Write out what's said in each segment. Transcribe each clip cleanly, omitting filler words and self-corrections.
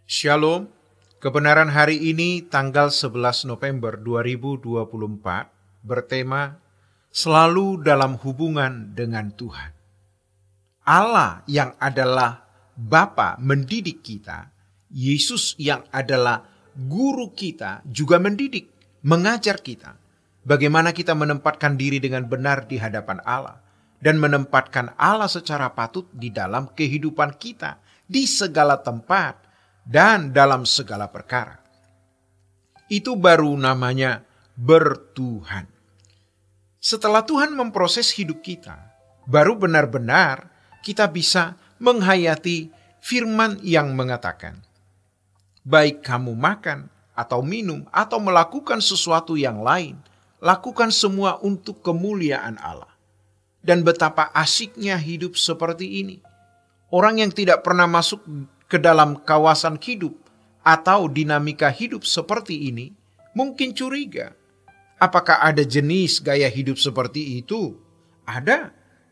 Shalom, kebenaran hari ini tanggal 11 November 2024 bertema Selalu dalam hubungan dengan Tuhan. Allah yang adalah Bapa mendidik kita, Yesus yang adalah guru kita juga mendidik, mengajar kita. Bagaimana kita menempatkan diri dengan benar di hadapan Allah dan menempatkan Allah secara patut di dalam kehidupan kita di segala tempat dan dalam segala perkara. Itu baru namanya bertuhan. Setelah Tuhan memproses hidup kita, baru benar-benar kita bisa menghayati firman yang mengatakan, baik kamu makan atau minum atau melakukan sesuatu yang lain, lakukan semua untuk kemuliaan Allah. Dan betapa asiknya hidup seperti ini. Orang yang tidak pernah masuk ke dalam kawasan hidup atau dinamika hidup seperti ini mungkin curiga. Apakah ada jenis gaya hidup seperti itu? Ada.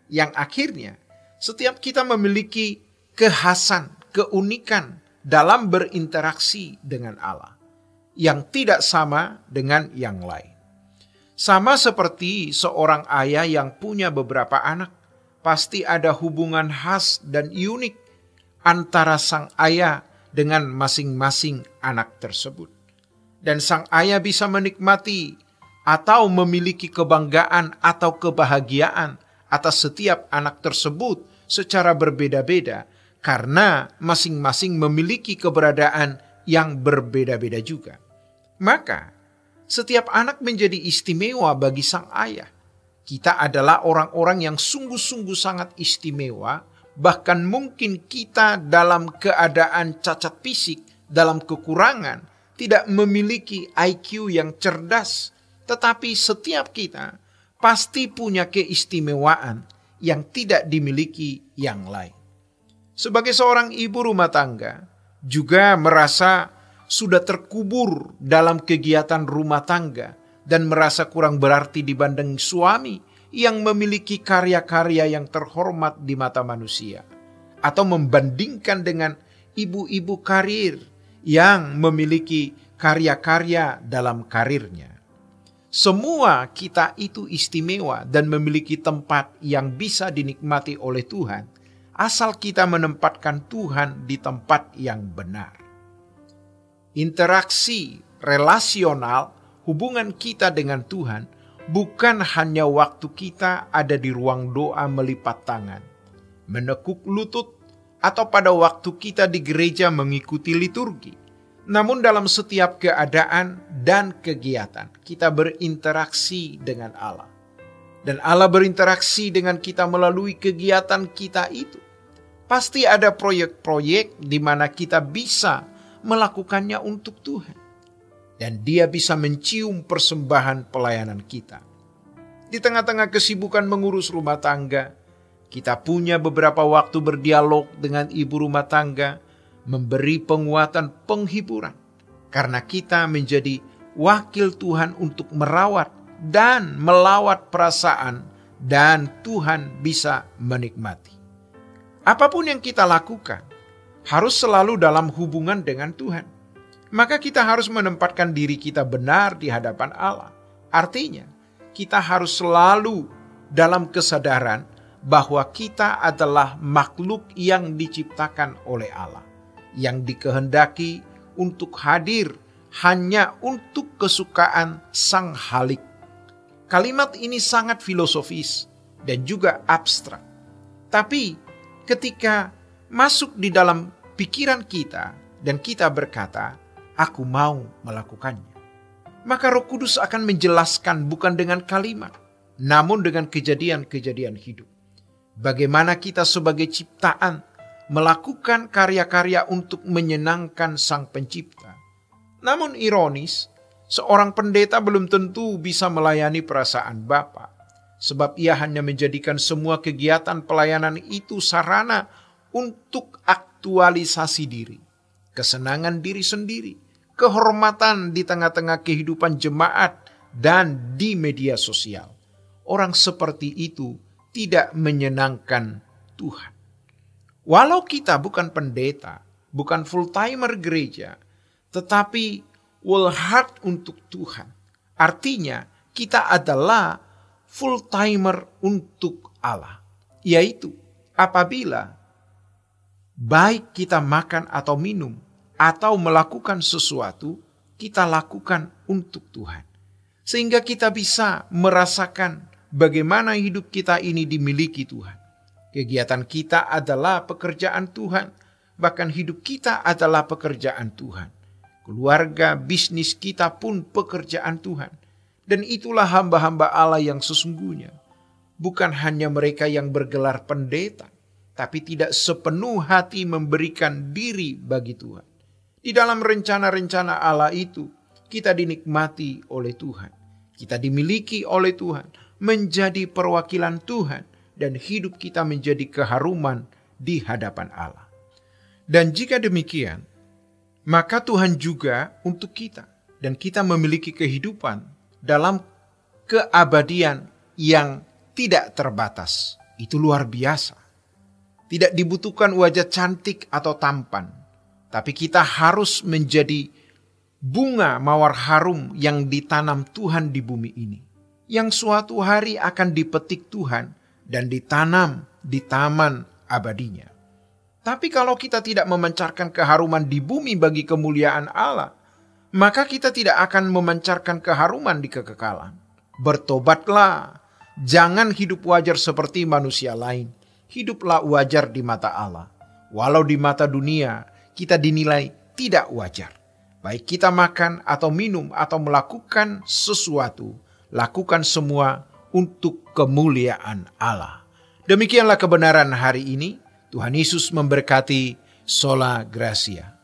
Yang akhirnya setiap kita memiliki kekhasan, keunikan dalam berinteraksi dengan Allah yang tidak sama dengan yang lain. Sama seperti seorang ayah yang punya beberapa anak, pasti ada hubungan khas dan unik antara sang ayah dengan masing-masing anak tersebut. Dan sang ayah bisa menikmati atau memiliki kebanggaan atau kebahagiaan atas setiap anak tersebut secara berbeda-beda karena masing-masing memiliki keberadaan yang berbeda-beda juga. Maka setiap anak menjadi istimewa bagi sang ayah. Kita adalah orang-orang yang sungguh-sungguh sangat istimewa. Bahkan mungkin kita dalam keadaan cacat fisik, dalam kekurangan, tidak memiliki IQ yang cerdas. Tetapi setiap kita pasti punya keistimewaan yang tidak dimiliki yang lain. Sebagai seorang ibu rumah tangga, juga merasa sudah terkubur dalam kegiatan rumah tangga dan merasa kurang berarti dibanding suami yang memiliki karya-karya yang terhormat di mata manusia, atau membandingkan dengan ibu-ibu karir yang memiliki karya-karya dalam karirnya. Semua kita itu istimewa dan memiliki tempat yang bisa dinikmati oleh Tuhan, asal kita menempatkan Tuhan di tempat yang benar. Interaksi relasional hubungan kita dengan Tuhan bukan hanya waktu kita ada di ruang doa melipat tangan, menekuk lutut, atau pada waktu kita di gereja mengikuti liturgi. Namun dalam setiap keadaan dan kegiatan kita berinteraksi dengan Allah. Dan Allah berinteraksi dengan kita melalui kegiatan kita itu. Pasti ada proyek-proyek di mana kita bisa melakukannya untuk Tuhan. Dan Dia bisa mencium persembahan pelayanan kita. Di tengah-tengah kesibukan mengurus rumah tangga, kita punya beberapa waktu berdialog dengan ibu rumah tangga, memberi penguatan penghiburan. Karena kita menjadi wakil Tuhan untuk merawat dan melawat perasaan, dan Tuhan bisa menikmati. Apapun yang kita lakukan, harus selalu dalam hubungan dengan Tuhan. Maka kita harus menempatkan diri kita benar di hadapan Allah. Artinya, kita harus selalu dalam kesadaran bahwa kita adalah makhluk yang diciptakan oleh Allah, yang dikehendaki untuk hadir hanya untuk kesukaan Sang Khalik. Kalimat ini sangat filosofis dan juga abstrak. Tapi ketika masuk di dalam pikiran kita dan kita berkata, aku mau melakukannya, maka Roh Kudus akan menjelaskan bukan dengan kalimat, namun dengan kejadian-kejadian hidup. Bagaimana kita sebagai ciptaan melakukan karya-karya untuk menyenangkan Sang Pencipta. Namun ironis, seorang pendeta belum tentu bisa melayani perasaan Bapa, sebab ia hanya menjadikan semua kegiatan pelayanan itu sarana untuk aktualisasi diri, kesenangan diri sendiri, kehormatan di tengah-tengah kehidupan jemaat dan di media sosial. Orang seperti itu tidak menyenangkan Tuhan. Walau kita bukan pendeta, bukan full-timer gereja, tetapi whole heart untuk Tuhan. Artinya kita adalah full-timer untuk Allah. Yaitu apabila baik kita makan atau minum atau melakukan sesuatu, kita lakukan untuk Tuhan. Sehingga kita bisa merasakan bagaimana hidup kita ini dimiliki Tuhan. Kegiatan kita adalah pekerjaan Tuhan. Bahkan hidup kita adalah pekerjaan Tuhan. Keluarga, bisnis kita pun pekerjaan Tuhan. Dan itulah hamba-hamba Allah yang sesungguhnya. Bukan hanya mereka yang bergelar pendeta, tapi tidak sepenuh hati memberikan diri bagi Tuhan. Di dalam rencana-rencana Allah itu, kita dinikmati oleh Tuhan. Kita dimiliki oleh Tuhan, menjadi perwakilan Tuhan, dan hidup kita menjadi keharuman di hadapan Allah. Dan jika demikian, maka Tuhan juga untuk kita. Dan kita memiliki kehidupan dalam keabadian yang tidak terbatas. Itu luar biasa. Tidak dibutuhkan wajah cantik atau tampan. Tapi kita harus menjadi bunga mawar harum yang ditanam Tuhan di bumi ini. Yang suatu hari akan dipetik Tuhan dan ditanam di taman abadinya. Tapi kalau kita tidak memancarkan keharuman di bumi bagi kemuliaan Allah, maka kita tidak akan memancarkan keharuman di kekekalan. Bertobatlah, jangan hidup wajar seperti manusia lain. Hiduplah wajar di mata Allah. Walau di mata dunia kita dinilai tidak wajar. Baik kita makan atau minum atau melakukan sesuatu, lakukan semua untuk kemuliaan Allah. Demikianlah kebenaran hari ini. Tuhan Yesus memberkati. Sola Gracia.